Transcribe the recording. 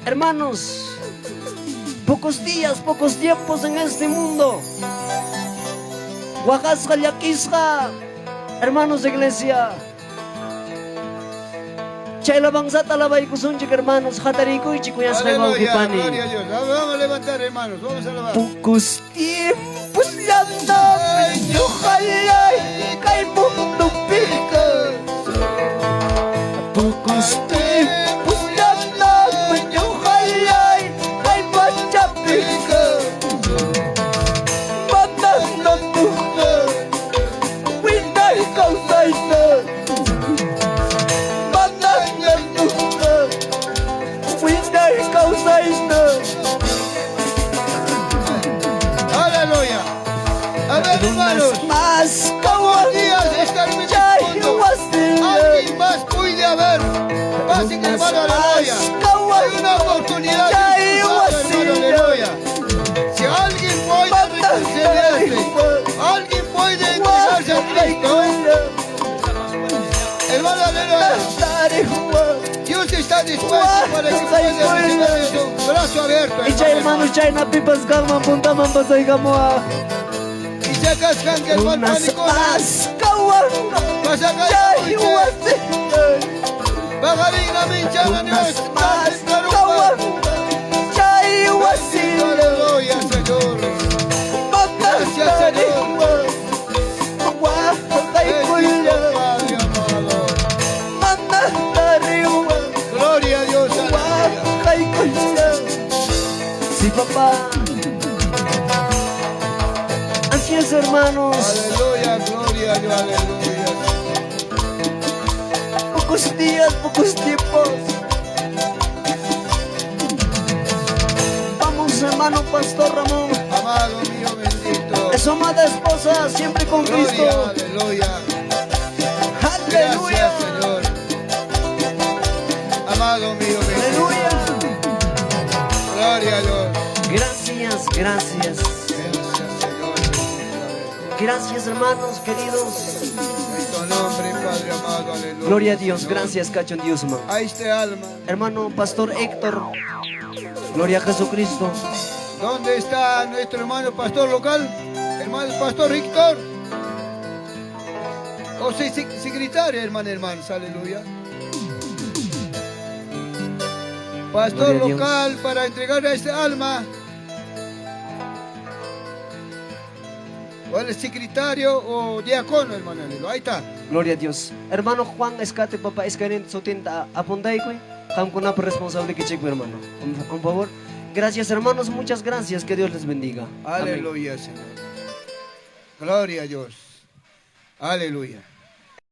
Hermanos, pocos días, pocos tiempos en este mundo. Oaxaca, Yaquisca, hermanos de iglesia. Chayla bangsa talabay kusunchik hermanos, hatarico y chikuyas Aleluya, gloria a Dios. Vamos a levantar, hermanos, vamos a alabar. Pocos tiempos ya andan, ojalá kay mundo pica. Pocos tiempos ya andan, ojalá kay bacha pica. Mandando tu winda y causa y Aleluya. A ver, hermanos, más ¿cuántos días están en este mundo? Alguien más puede haber. Pasen, hermano, aleluya. Hay una oportunidad de disfrutar, hermano, aleluya. Si alguien puede reconciliarse, alguien puede entregarse a Cristo, hermano, aleluya. Dios está dispuesto para que pueda recibir su brazo abierto. Y chay hermanos, chay na pipas kama punta man pasay kamo a Y si acá están que hermano pánico, mas kawan chay wasi Bagarín la minchana Dios, mas kawan chay wasi aleluya, Señor. Gracias, Señor. Padre amado. Gloria a Dios, aleluya. Sí, papá. Así es, hermanos. Aleluya, gloria a Dios, aleluya. Pocos días, pocos tiempos. Vamos, hermano Pastor Ramón. Amado mío bendito. Es su amada esposa, siempre con Gloria, Cristo. aleluya. Aleluya. Gracias, Señor. Amado mío bendito. Aleluya. Gloria a Dios. Gracias, gracias. Gracias, Señor. Gracias, hermanos queridos. En tu nombre, Padre amado, aleluya. Gloria a Dios. Señor. Gracias, Cachon Dios, man. A este alma. Hermano Pastor Héctor. Gloria a Jesucristo. ¿Dónde está nuestro hermano pastor local? Hermano pastor Víctor. O sea, secretaria, hermanos, aleluya. Pastor Gloria a Dios. local para entregar a este alma. O el secretario o diácono, hermano, aleluya. Ahí está. Gloria a Dios. Hermano Juan Escate, papá Escanen, sotinta apunday ko. Kamkuna por responsable que checo, hermano. Por favor. Gracias, hermanos. Muchas gracias. Que Dios les bendiga. Amén. Aleluya, Señor. Gloria a Dios. Aleluya.